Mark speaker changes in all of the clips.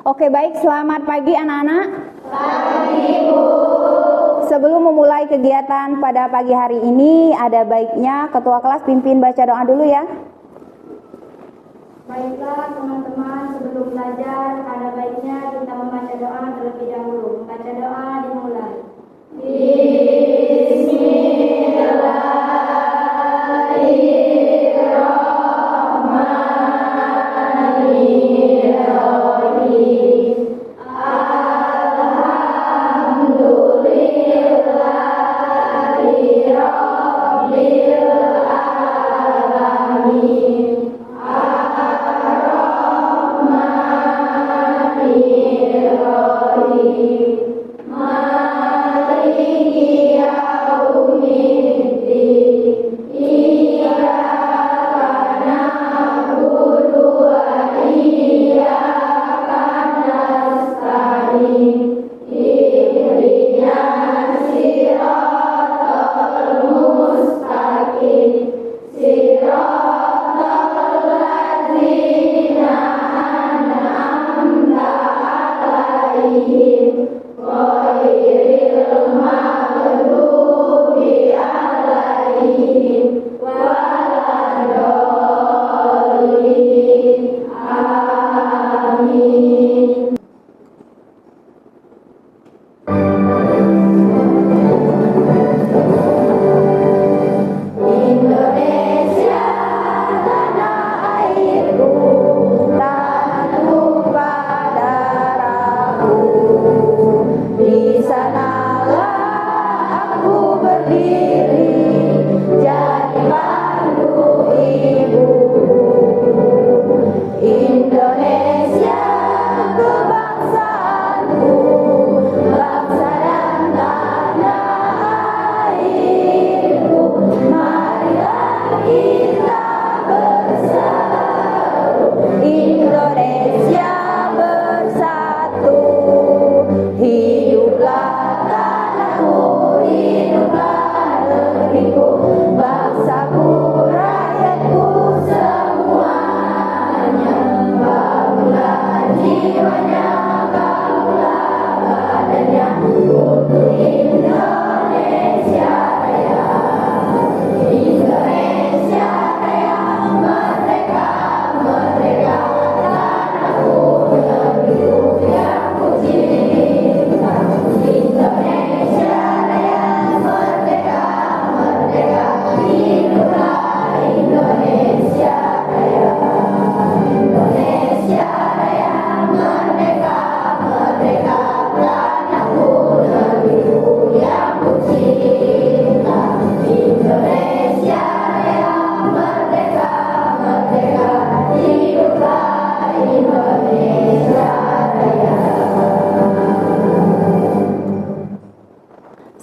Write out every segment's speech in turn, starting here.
Speaker 1: Oke, baik, selamat pagi anak-anak.
Speaker 2: Pagi, Bu.
Speaker 1: Sebelum memulai kegiatan pada pagi hari ini, ada baiknya ketua kelas pimpin baca doa dulu ya.
Speaker 2: Baiklah teman-teman, sebelum belajar ada baiknya kita membaca doa terlebih dahulu. Membaca doa dimulai.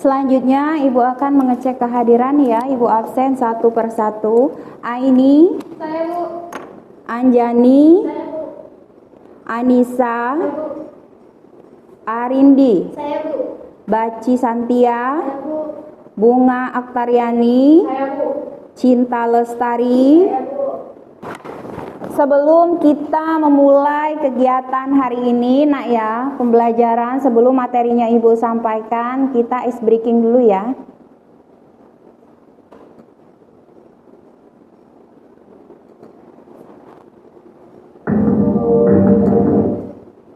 Speaker 1: Selanjutnya Ibu akan mengecek kehadiran ya. Ibu absen satu persatu. Aini,
Speaker 2: Saya, Bu.
Speaker 1: Anjani,
Speaker 2: Saya, Bu.
Speaker 1: Anissa,
Speaker 2: Bu.
Speaker 1: Arindi,
Speaker 2: Saya, Bu.
Speaker 1: Baci Santia,
Speaker 2: Saya, Bu.
Speaker 1: Bunga Aktariani,
Speaker 2: Saya, Bu.
Speaker 1: Cinta Lestari.
Speaker 2: Saya, Bu.
Speaker 1: Sebelum kita memulai kegiatan hari ini, nak ya, pembelajaran sebelum materinya Ibu sampaikan, kita ice breaking dulu ya.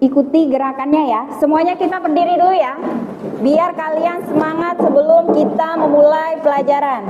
Speaker 1: Ikuti gerakannya ya. Semuanya kita berdiri dulu ya. Biar kalian semangat sebelum kita memulai pelajaran.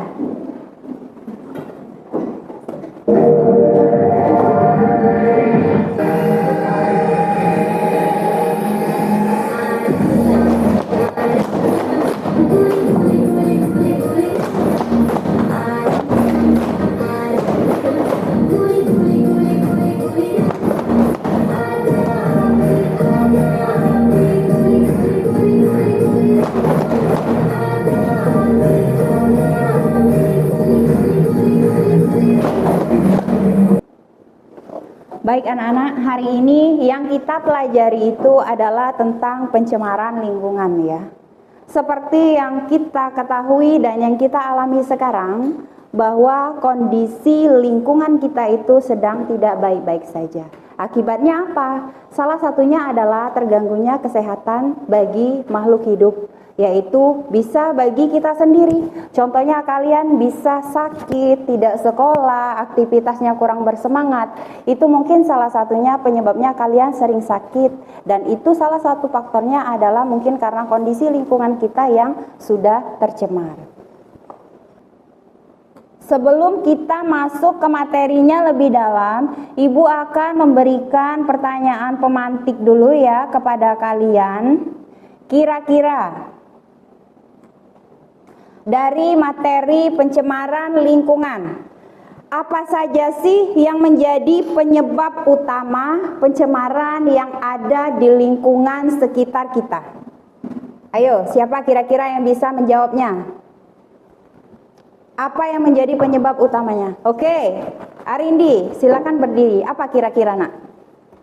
Speaker 1: Baik anak-anak, hari ini yang kita pelajari itu adalah tentang pencemaran lingkungan ya. Seperti yang kita ketahui dan yang kita alami sekarang, bahwa kondisi lingkungan kita itu sedang tidak baik-baik saja. Akibatnya apa? Salah satunya adalah terganggunya kesehatan bagi makhluk hidup, yaitu bisa bagi kita sendiri. Contohnya kalian bisa sakit, tidak sekolah, aktivitasnya kurang bersemangat. Itu mungkin salah satunya penyebabnya kalian sering sakit, dan itu salah satu faktornya adalah mungkin karena kondisi lingkungan kita yang sudah tercemar. Sebelum kita masuk ke materinya lebih dalam, Ibu akan memberikan pertanyaan pemantik dulu ya kepada kalian. Kira-kira dari materi pencemaran lingkungan, apa saja sih yang menjadi penyebab utama pencemaran yang ada di lingkungan sekitar kita? Ayo, siapa kira-kira yang bisa menjawabnya? Apa yang menjadi penyebab utamanya? Oke, Arindi, silakan berdiri. Apa kira-kira, Nak?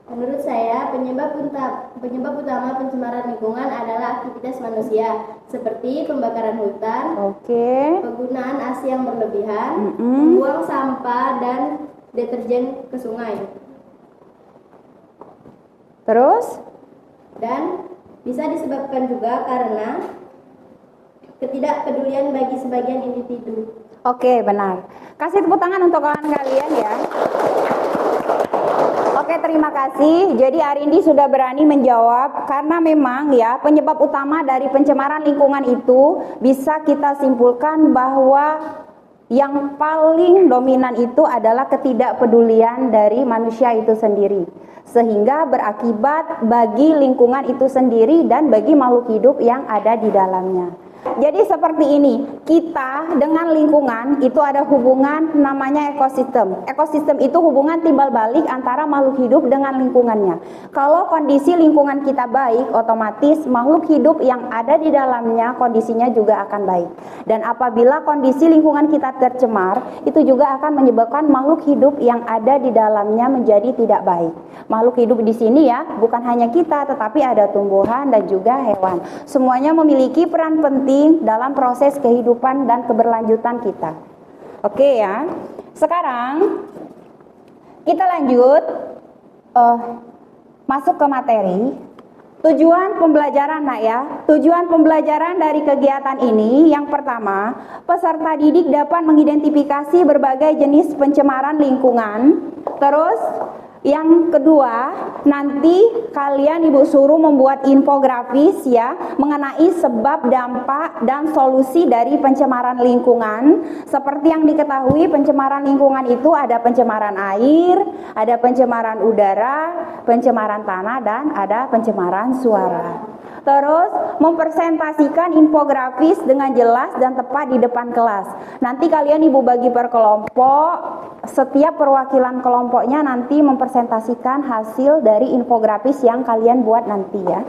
Speaker 2: Menurut saya, penyebab utama pencemaran lingkungan adalah aktivitas manusia, seperti pembakaran hutan, penggunaan AC yang berlebihan, membuang sampah dan deterjen ke sungai.
Speaker 1: Terus?
Speaker 2: Dan bisa disebabkan juga karena ketidakpedulian bagi sebagian individu.
Speaker 1: Oke, benar. Kasih tepuk tangan untuk kawan kalian ya. Oke, terima kasih. Jadi Arindi sudah berani menjawab karena memang ya penyebab utama dari pencemaran lingkungan itu bisa kita simpulkan bahwa yang paling dominan itu adalah ketidakpedulian dari manusia itu sendiri, sehingga berakibat bagi lingkungan itu sendiri dan bagi makhluk hidup yang ada di dalamnya. Jadi seperti ini, kita dengan lingkungan itu ada hubungan namanya ekosistem. Ekosistem itu hubungan timbal balik antara makhluk hidup dengan lingkungannya. Kalau kondisi lingkungan kita baik, otomatis makhluk hidup yang ada di dalamnya kondisinya juga akan baik. Dan apabila kondisi lingkungan kita tercemar, itu juga akan menyebabkan makhluk hidup yang ada di dalamnya menjadi tidak baik. Makhluk hidup di sini ya, bukan hanya kita, tetapi ada tumbuhan dan juga hewan. Semuanya memiliki peran penting dalam proses kehidupan dan keberlanjutan kita. Oke ya. Sekarang kita lanjut masuk ke materi. Tujuan pembelajaran, Nak ya. Tujuan pembelajaran dari kegiatan ini yang pertama, peserta didik dapat mengidentifikasi berbagai jenis pencemaran lingkungan. Terus yang kedua, nanti kalian Ibu suruh membuat infografis ya mengenai sebab, dampak, dan solusi dari pencemaran lingkungan. Seperti yang diketahui, pencemaran lingkungan itu ada pencemaran air, ada pencemaran udara, pencemaran tanah, dan ada pencemaran suara. Terus mempresentasikan infografis dengan jelas dan tepat di depan kelas. Nanti kalian Ibu bagi per kelompok, setiap perwakilan kelompoknya nanti mempresentasikan hasil dari infografis yang kalian buat nanti ya.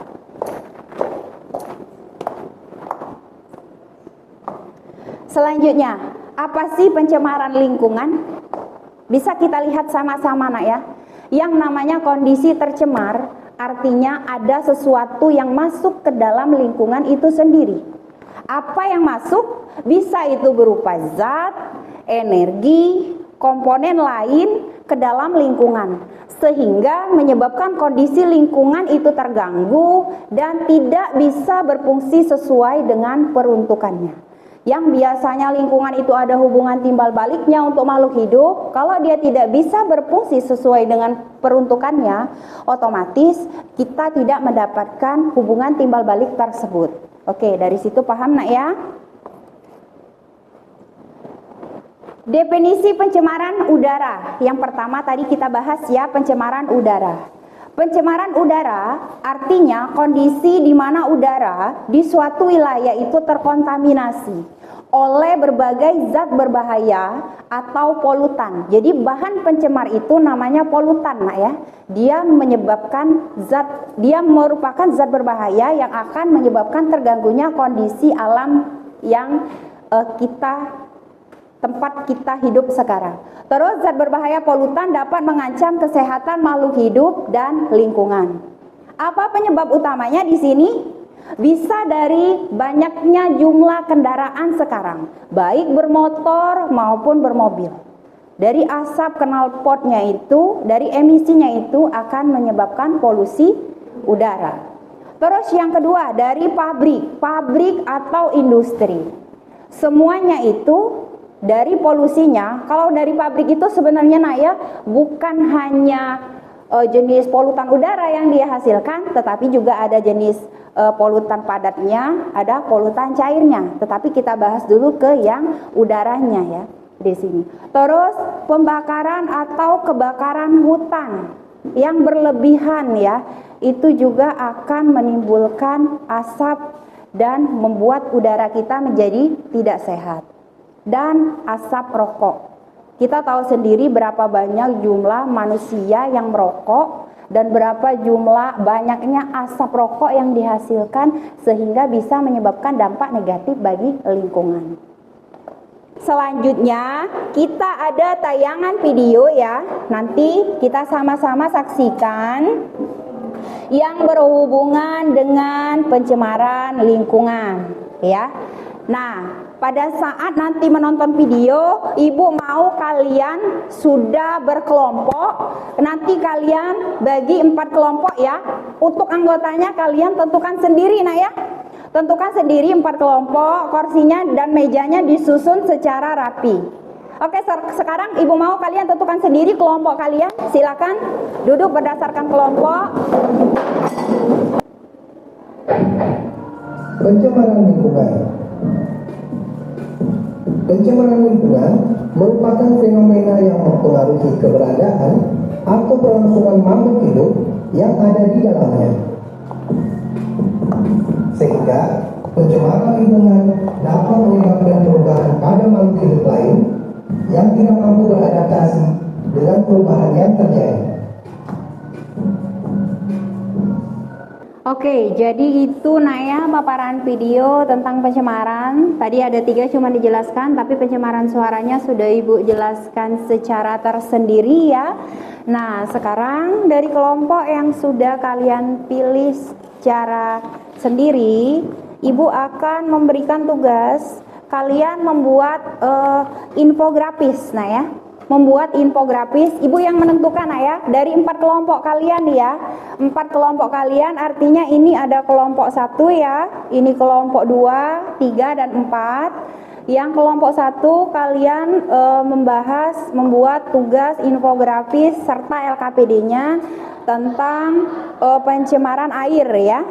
Speaker 1: Selanjutnya, apa sih pencemaran lingkungan? Bisa kita lihat sama-sama, Nak ya. Yang namanya kondisi tercemar artinya ada sesuatu yang masuk ke dalam lingkungan itu sendiri. Apa yang masuk? Bisa itu berupa zat, energi, komponen lain ke dalam lingkungan, sehingga menyebabkan kondisi lingkungan itu terganggu dan tidak bisa berfungsi sesuai dengan peruntukannya. Yang biasanya lingkungan itu ada hubungan timbal baliknya untuk makhluk hidup, kalau dia tidak bisa berfungsi sesuai dengan peruntukannya, otomatis kita tidak mendapatkan hubungan timbal balik tersebut. Oke, dari situ paham, Nak ya? Definisi pencemaran udara. Yang pertama tadi kita bahas ya, pencemaran udara. Pencemaran udara artinya kondisi di mana udara di suatu wilayah itu terkontaminasi oleh berbagai zat berbahaya atau polutan. Jadi bahan pencemar itu namanya polutan, Nak ya. Dia merupakan zat berbahaya yang akan menyebabkan terganggunya kondisi alam yang tempat kita hidup sekarang. Terus zat berbahaya polutan dapat mengancam kesehatan makhluk hidup dan lingkungan. Apa penyebab utamanya di sini? Bisa dari banyaknya jumlah kendaraan sekarang, baik bermotor maupun bermobil. dari asap knalpotnya itu, dari emisinya itu akan menyebabkan polusi udara. Terus yang kedua, dari pabrik atau industri. Semuanya itu dari polusinya, kalau dari pabrik itu sebenarnya bukan hanya jenis polutan udara yang dia hasilkan, tetapi juga ada jenis polutan padatnya, ada polutan cairnya. Tetapi kita bahas dulu ke yang udaranya ya di sini. Terus pembakaran atau kebakaran hutan yang berlebihan ya, itu juga akan menimbulkan asap dan membuat udara kita menjadi tidak sehat. Dan asap rokok. Kita tahu sendiri berapa banyak jumlah manusia yang merokok dan berapa banyaknya asap rokok yang dihasilkan sehingga bisa menyebabkan dampak negatif bagi lingkungan. Selanjutnya kita ada tayangan video ya, nanti kita sama-sama saksikan yang berhubungan dengan pencemaran lingkungan ya. Nah, pada saat nanti menonton video, ibu mau kalian sudah berkelompok, nanti kalian bagi 4 kelompok ya. Untuk anggotanya kalian tentukan sendiri ya. Tentukan sendiri 4 kelompok, kursinya dan mejanya disusun secara rapi. Oke, sekarang ibu mau kalian tentukan sendiri kelompok kalian. Silakan duduk berdasarkan kelompok.
Speaker 3: Pencemaran lingkungan. Pencemaran lingkungan merupakan fenomena yang mempengaruhi keberadaan atau kelangsungan makhluk hidup yang ada di dalamnya. Sehingga pencemaran lingkungan dapat menyebabkan perubahan pada makhluk hidup lain yang tidak mampu beradaptasi dengan perubahan yang terjadi.
Speaker 1: Oke, jadi itu ya paparan video tentang pencemaran. Tadi ada 3 cuma dijelaskan, tapi pencemaran suaranya sudah ibu jelaskan secara tersendiri ya. Nah, sekarang dari kelompok yang sudah kalian pilih secara sendiri, ibu akan memberikan tugas kalian membuat infografis. Nah ya, membuat infografis, ibu yang menentukan ya, dari 4 kelompok kalian ya. 4 kelompok kalian artinya ini ada kelompok 1 ya, ini kelompok 2, 3 dan 4. Yang kelompok 1 kalian membuat tugas infografis serta LKPD-nya tentang pencemaran air ya.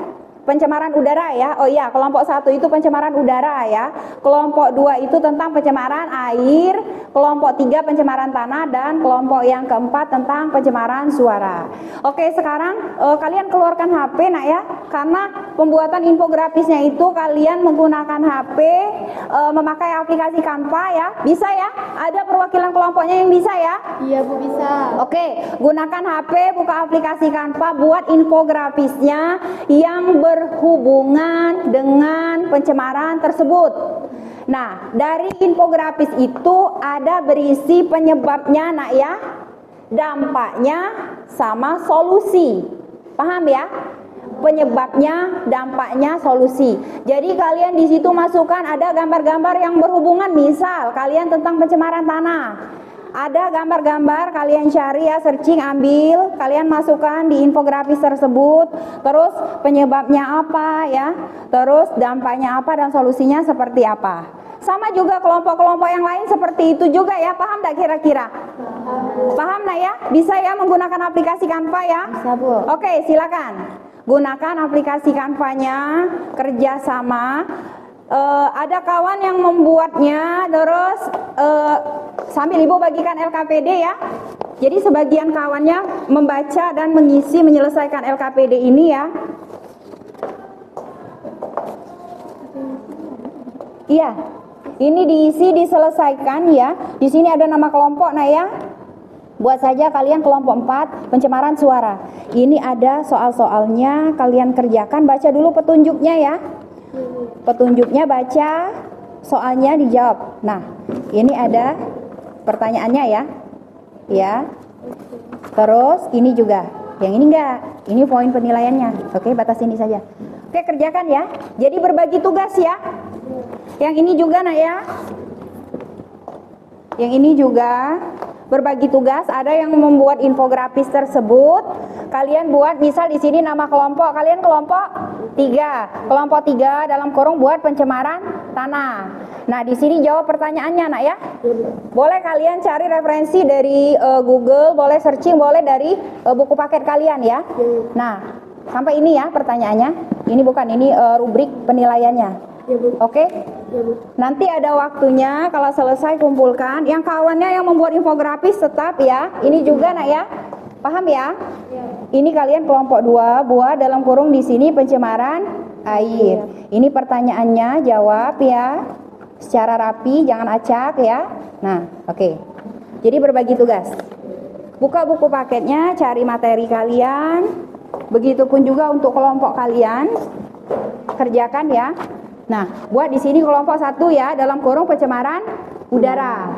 Speaker 1: Pencemaran udara ya. Oh iya, kelompok 1 itu pencemaran udara ya. Kelompok 2 itu tentang pencemaran air, kelompok 3 pencemaran tanah, dan kelompok yang keempat tentang pencemaran suara. Oke, sekarang kalian keluarkan HP ya. Karena pembuatan infografisnya itu kalian menggunakan HP, memakai aplikasi Canva ya. Bisa ya? Ada perwakilan kelompoknya yang bisa ya?
Speaker 2: Iya Bu, bisa.
Speaker 1: Oke, gunakan HP, buka aplikasi Canva, buat infografisnya yang berhubungan dengan pencemaran tersebut. Nah, dari infografis itu ada berisi penyebabnya ya, dampaknya sama solusi. Paham ya? Penyebabnya, dampaknya, solusi. Jadi kalian di situ masukkan ada gambar-gambar yang berhubungan, misal kalian tentang pencemaran tanah. Ada gambar-gambar, kalian cari ya, searching, ambil, kalian masukkan di infografis tersebut. Terus penyebabnya apa ya, terus dampaknya apa, dan solusinya seperti apa. Sama juga kelompok-kelompok yang lain seperti itu juga ya. Paham gak kira-kira? Paham gak ya? Bisa ya menggunakan aplikasi Canva ya?
Speaker 2: Bisa Bu.
Speaker 1: Oke, silakan gunakan aplikasi Canva-nya, kerjasama. Ada kawan yang membuatnya, terus sambil ibu bagikan LKPD ya. Jadi sebagian kawannya membaca dan menyelesaikan LKPD ini ya. Iya, ini diselesaikan ya. Di sini ada nama kelompok ya. Buat saja kalian kelompok 4 pencemaran suara. Ini ada soal-soalnya, kalian kerjakan, baca dulu petunjuknya ya. Petunjuknya baca, soalnya dijawab. Nah, ini ada pertanyaannya ya. Ya. Terus ini juga. Yang ini enggak. Ini poin penilaiannya. Oke, batas ini saja. Oke, kerjakan ya. Jadi berbagi tugas ya. Yang ini juga ya. Yang ini juga. berbagi tugas, ada yang membuat infografis tersebut. Kalian buat, misal di sini nama kelompok, kalian kelompok 3. Kelompok 3 dalam kurung buat pencemaran tanah. Nah, di sini jawab pertanyaannya, Nak ya. Boleh kalian cari referensi dari Google, boleh searching, boleh dari buku paket kalian ya. Nah, sampai ini ya pertanyaannya. Ini bukan, ini rubrik penilaiannya.
Speaker 2: Ya, Bu.
Speaker 1: Oke?
Speaker 2: Ya, Bu.
Speaker 1: Nanti ada waktunya, kalau selesai kumpulkan. Yang kawannya yang membuat infografis tetap ya. Ini juga, Nak ya. Paham ya?
Speaker 2: Ya.
Speaker 1: Ini kalian kelompok 2 buat dalam kurung di sini pencemaran air. Ini pertanyaannya, jawab ya. Secara rapi, jangan acak ya. Nah, oke. Jadi berbagi tugas. Buka buku paketnya, cari materi kalian. Begitupun juga untuk kelompok kalian. Kerjakan ya. Nah, buat di sini kelompok 1 ya, dalam kurung pencemaran udara.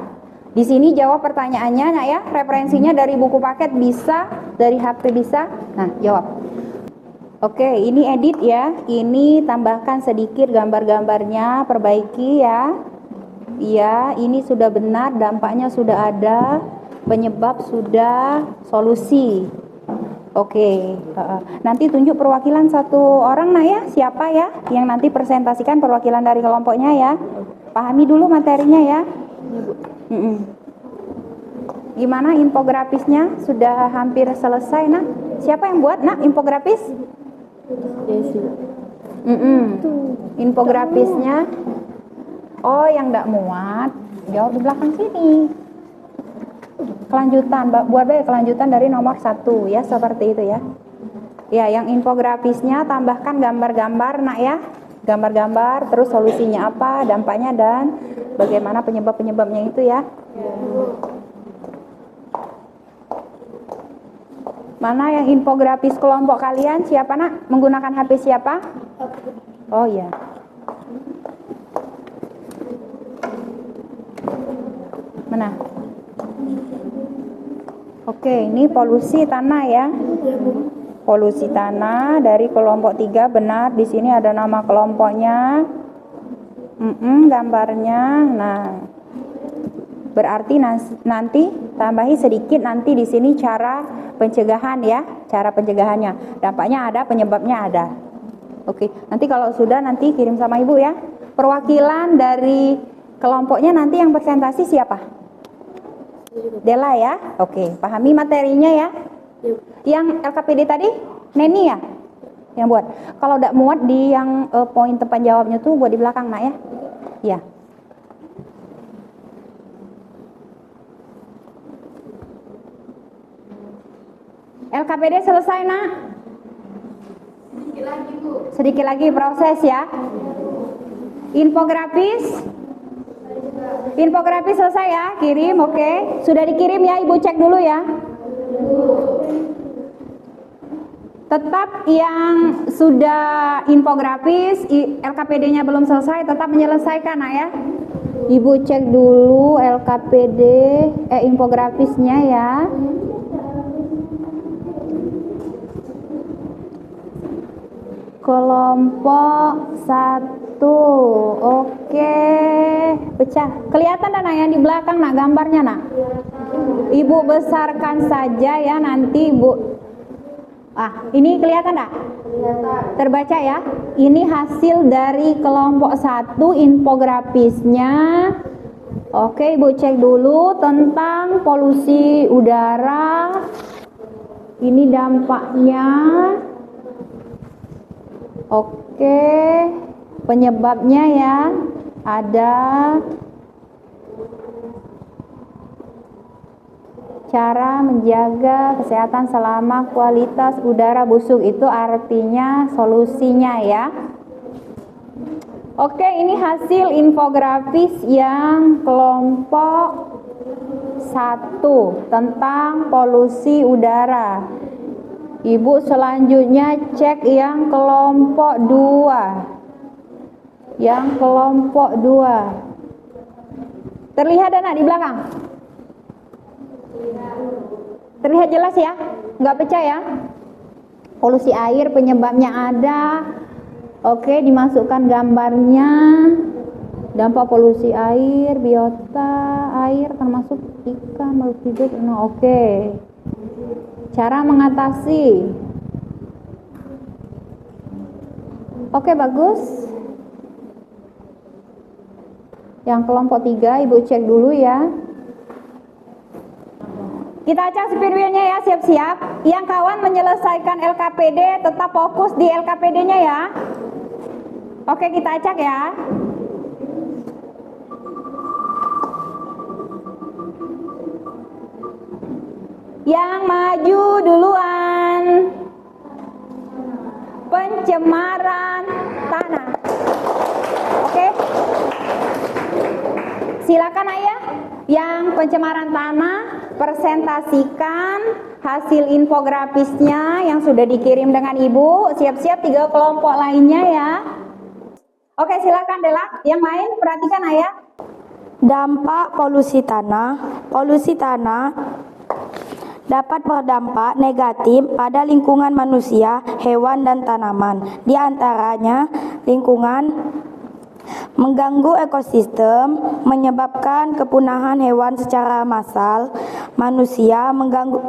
Speaker 1: Di sini jawab pertanyaannya, Nak ya. Referensinya dari buku paket bisa, dari HP bisa. Nah, jawab. Oke, ini edit ya. Ini tambahkan sedikit gambar-gambarnya, perbaiki ya. Iya, ini sudah benar, dampaknya sudah ada, penyebab sudah, solusi. Oke, nanti tunjuk perwakilan 1 orang, Nak ya. Siapa ya yang nanti presentasikan perwakilan dari kelompoknya ya. Pahami dulu materinya ya. Gimana infografisnya? Sudah hampir selesai, Nak. Siapa yang buat, Nak, infografis?
Speaker 2: Desi.
Speaker 1: Infografisnya. Oh, yang tidak muat, jawab di belakang sini. Kelanjutan, buat kelanjutan dari nomor 1 ya, seperti itu ya. Ya, yang infografisnya tambahkan gambar-gambar, Nak ya. Gambar-gambar, terus solusinya apa, dampaknya, dan bagaimana penyebab-penyebabnya itu ya. Mana yang infografis kelompok kalian? Siapa, Nak? Menggunakan HP siapa? Oh iya. Mana? Oke, ini polusi tanah ya. Polusi tanah dari kelompok 3 benar. Di sini ada nama kelompoknya. Gambarnya. Nah, berarti nanti tambahi sedikit nanti di sini cara pencegahan ya, cara pencegahannya. Dampaknya ada, penyebabnya ada. Oke, nanti kalau sudah nanti kirim sama Ibu ya. Perwakilan dari kelompoknya nanti yang presentasi siapa? Dela ya. Oke, pahami materinya ya. Yang LKPD tadi Neni ya yang buat. Kalau tidak muat di yang poin tempat jawabnya tuh buat di belakang, Nak ya. Ya. LKPD selesai, Nak?
Speaker 2: Sedikit lagi, Bu.
Speaker 1: Sedikit lagi proses ya. Infografis selesai ya, kirim, oke. Sudah dikirim ya, Ibu cek dulu ya. Tetap yang sudah infografis, LKPD-nya belum selesai, tetap menyelesaikan, Nak ya. Ibu cek dulu LKPD, infografisnya ya. Kelompok 1, oke, pecah. Kelihatan Nak yang di belakang, Nak, gambarnya, Nak? Ibu besarkan saja ya, nanti Ibu. Ini kelihatan Nak? Terbaca ya? Ini hasil dari kelompok 1 infografisnya. Oke, Ibu cek dulu tentang polusi udara. Ini dampaknya. Oke, penyebabnya ya ada, cara menjaga kesehatan selama kualitas udara busuk, itu artinya solusinya ya. Oke, ini hasil infografis yang kelompok 1 tentang polusi udara. Ibu selanjutnya cek yang kelompok 2. Yang kelompok 2. Terlihat Nak di belakang? Terlihat jelas ya? Nggak pecah ya? Polusi air, penyebabnya ada. Oke, dimasukkan gambarnya. Dampak polusi air, biota air termasuk ikan, makhluk hidup. Nah, oke. Cara mengatasi. Oke, bagus. Yang kelompok 3 Ibu cek dulu ya. Kita acak spin wheel-nya ya, siap-siap. Yang kawan menyelesaikan LKPD tetap fokus di LKPD-nya ya. Oke, kita acak ya. Yang maju duluan. Pencemaran tanah. Oke. Silakan Ayah. Yang pencemaran tanah, presentasikan hasil infografisnya yang sudah dikirim dengan Ibu. Siap-siap 3 kelompok lainnya ya. Oke, silakan Dela. Yang lain perhatikan Ayah.
Speaker 4: Dampak polusi tanah. Polusi tanah dapat berdampak negatif pada lingkungan manusia, hewan, dan tanaman. Di antaranya, lingkungan mengganggu ekosistem, menyebabkan kepunahan hewan secara massal, manusia mengganggu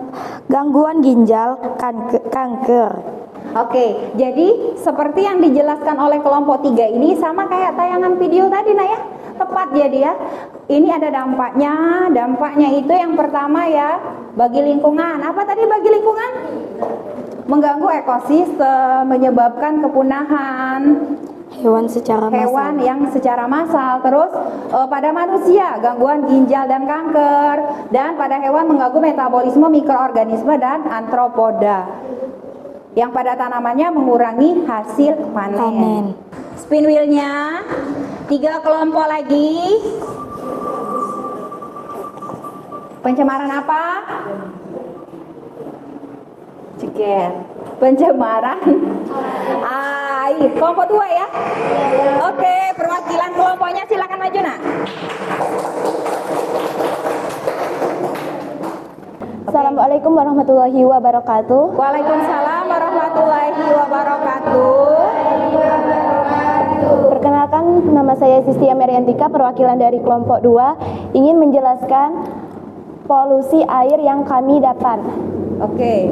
Speaker 4: gangguan ginjal, kanker.
Speaker 1: Oke, jadi seperti yang dijelaskan oleh kelompok 3 ini sama kayak tayangan video tadi nah ya. Tepat jadi ya. Ini ada dampaknya. Dampaknya itu yang pertama ya, bagi lingkungan. Apa tadi bagi lingkungan? Mengganggu ekosistem, menyebabkan kepunahan
Speaker 4: Hewan yang
Speaker 1: secara massal. Terus pada manusia gangguan ginjal dan kanker, dan pada hewan mengganggu metabolisme mikroorganisme dan antropoda. Yang pada tanamannya mengurangi hasil panen. Spin wheel-nya 3 kelompok lagi. Pencemaran apa? Ceker. Pencemaran air. Kelompok 2 ya. Oke, perwakilan kelompoknya silakan maju nak.
Speaker 4: Assalamualaikum warahmatullahi wabarakatuh.
Speaker 1: Waalaikumsalam warahmatullahi wabarakatuh.
Speaker 4: Perkenalkan, nama saya Sisti Ameriantika, perwakilan dari kelompok 2, ingin menjelaskan polusi air yang kami dapat.
Speaker 1: Oke.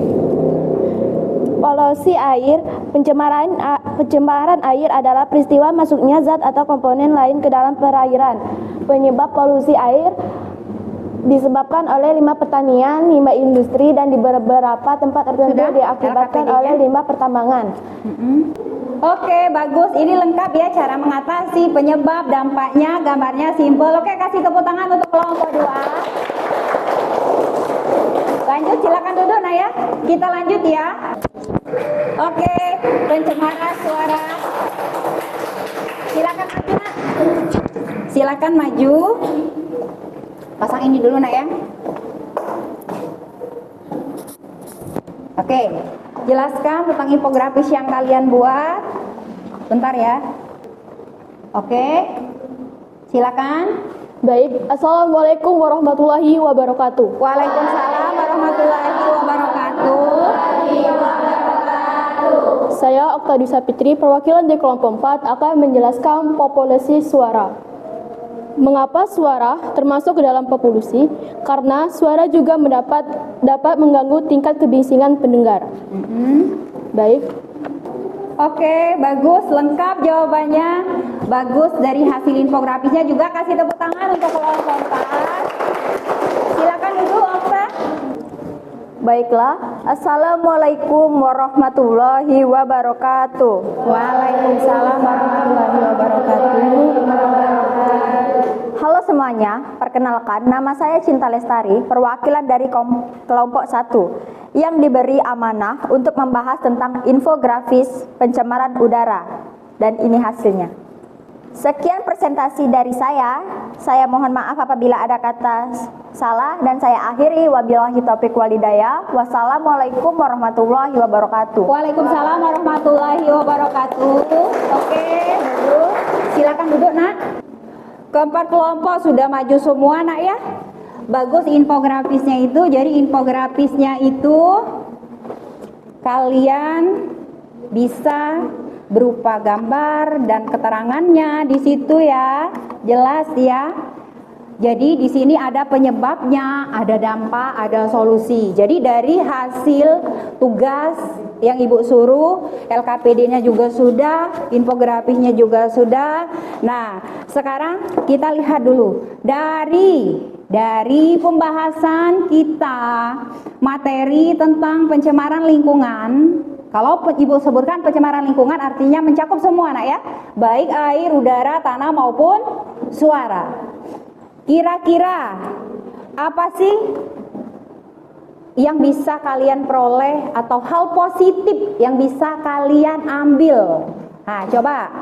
Speaker 4: Polusi air, pencemaran air adalah peristiwa masuknya zat atau komponen lain ke dalam perairan. Penyebab polusi air disebabkan oleh limbah pertanian, limbah industri, dan di beberapa tempat tertentu diakibatkan oleh limbah pertambangan.
Speaker 1: Oke, bagus. Ini lengkap ya cara mengatasi penyebab, dampaknya, gambarnya simpel. Oke, kasih tepuk tangan untuk kelompok 2. Lanjut, silakan duduk nah ya. Kita lanjut ya. Oke, pencemaran suara. Silakan maju nak. Silakan maju. Pasang ini dulu nak ya. Oke, jelaskan tentang infografis yang kalian buat. Bentar ya. Oke, silakan.
Speaker 4: Baik, Assalamualaikum warahmatullahi wabarakatuh.
Speaker 1: Waalaikumsalam warahmatullahi wabarakatuh.
Speaker 4: Saya Oktadi Sapitri, perwakilan dari kelompok 4, akan menjelaskan populasi suara. Mengapa suara termasuk ke dalam populasi? Karena suara juga dapat mengganggu tingkat kebisingan pendengar. Baik.
Speaker 1: Oke, bagus, lengkap jawabannya. Bagus, dari hasil infografisnya juga kasih tepuk tangan untuk kelompok 4. Silakan duduk, Okta.
Speaker 4: Baiklah, Assalamualaikum warahmatullahi wabarakatuh.
Speaker 1: Waalaikumsalam warahmatullahi wabarakatuh.
Speaker 4: Halo semuanya, perkenalkan nama saya Cinta Lestari, perwakilan dari kelompok 1 yang diberi amanah untuk membahas tentang infografis pencemaran udara, dan ini hasilnya. Sekian presentasi dari saya mohon maaf apabila ada kata salah, dan saya akhiri, wabillahi taufiq walhidayah. Wassalamualaikum warahmatullahi wabarakatuh.
Speaker 1: Waalaikumsalam warahmatullahi wabarakatuh. Oke, duduk. Silakan duduk nak. Keempat kelompok sudah maju semua nak ya. Bagus infografisnya itu. Jadi infografisnya itu kalian bisa berupa gambar dan keterangannya di situ ya, jelas ya. Jadi di sini ada penyebabnya, ada dampak, ada solusi. Jadi dari hasil tugas yang Ibu suruh, LKPD-nya juga sudah, infografisnya juga sudah. Nah, sekarang kita lihat dulu dari pembahasan kita materi tentang pencemaran lingkungan. Kalau Ibu sebutkan pencemaran lingkungan artinya mencakup semua ya, baik air, udara, tanah maupun suara. Kira-kira apa sih yang bisa kalian peroleh atau hal positif yang bisa kalian ambil? Nah, coba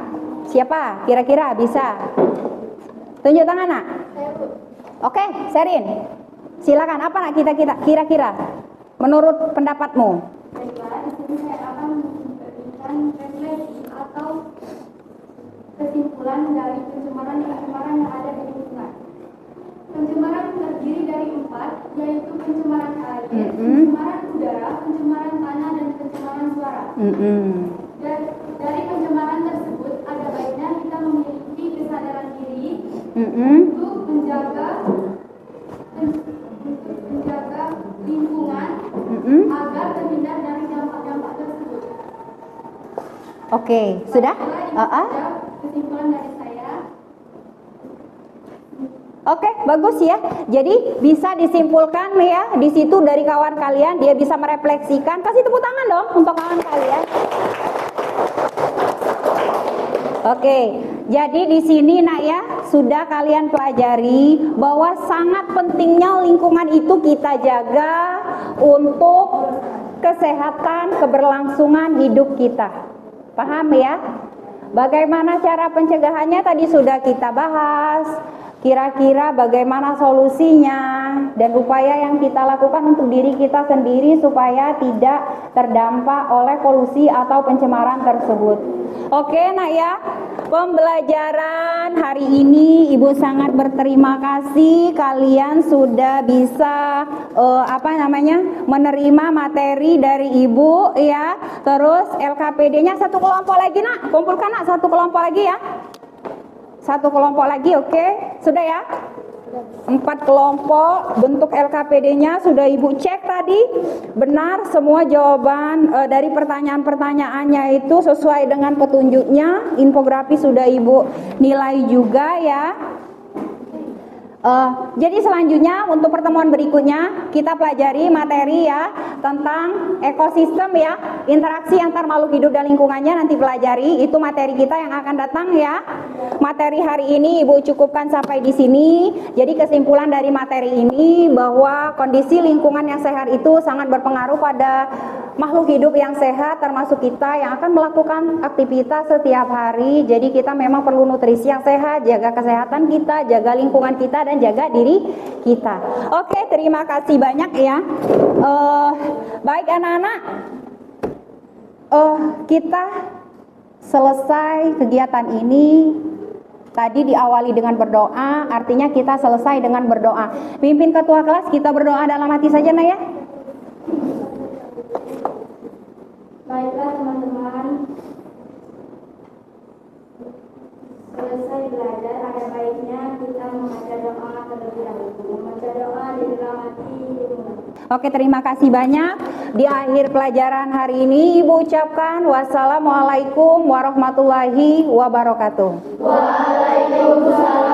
Speaker 1: siapa kira-kira bisa? Tunjuk tangan, Nak. Oke, Sherin. Silakan, apa Nak kita kira-kira menurut pendapatmu?
Speaker 2: Baiklah, di sini saya akan memberikan refleksi atau kesimpulan dari pencemaran yang ada di lingkungan. Pencemaran terdiri dari 4, yaitu pencemaran air, pencemaran udara, pencemaran tanah, dan pencemaran suara. Dan dari pencemaran tersebut, ada baiknya kita memiliki kesadaran diri untuk menjaga lingkungan agar terhindar dari dampak-dampak tersebut.
Speaker 1: Oke, sudah?
Speaker 2: Kesimpulan dari saya.
Speaker 1: Oke, bagus ya. Jadi bisa disimpulkan ya di situ dari kawan kalian, dia bisa merefleksikan. Kasih tepuk tangan dong untuk kawan kalian. Oke, jadi di sini Nak ya sudah kalian pelajari bahwa sangat pentingnya lingkungan itu kita jaga untuk kesehatan keberlangsungan hidup kita. Paham ya? Bagaimana cara pencegahannya tadi sudah kita bahas. Kira-kira bagaimana solusinya dan upaya yang kita lakukan untuk diri kita sendiri supaya tidak terdampak oleh polusi atau pencemaran tersebut. Oke Nak ya, pembelajaran hari ini Ibu sangat berterima kasih kalian sudah bisa menerima materi dari Ibu ya. Terus LKPD-nya satu kelompok lagi Nak, kumpulkan Nak satu kelompok lagi ya. Satu kelompok lagi, oke? Sudah ya? 4 kelompok bentuk LKPD-nya sudah Ibu cek tadi. Benar semua jawaban dari pertanyaan-pertanyaannya itu sesuai dengan petunjuknya. Infografis sudah Ibu nilai juga ya. Jadi selanjutnya untuk pertemuan berikutnya kita pelajari materi ya tentang ekosistem ya, interaksi antar makhluk hidup dan lingkungannya nanti pelajari, itu materi kita yang akan datang ya. Materi hari ini Ibu cukupkan sampai di sini. Jadi kesimpulan dari materi ini bahwa kondisi lingkungan yang sehat itu sangat berpengaruh pada makhluk hidup yang sehat termasuk kita yang akan melakukan aktivitas setiap hari. Jadi kita memang perlu nutrisi yang sehat, jaga kesehatan kita, jaga lingkungan kita dan jaga diri kita. Oke, terima kasih banyak ya. Baik anak-anak, kita selesai kegiatan ini. Tadi diawali dengan berdoa, artinya kita selesai dengan berdoa. Pimpin ketua kelas, kita berdoa dalam hati saja Nak ya.
Speaker 2: Baiklah teman-teman, selesai belajar ada baiknya kita membaca doa terlebih dahulu. Membaca doa di dalam hati.
Speaker 1: Oke, terima kasih banyak. Di akhir pelajaran hari ini Ibu ucapkan wassalamualaikum warahmatullahi wabarakatuh.
Speaker 2: Waalaikumsalam.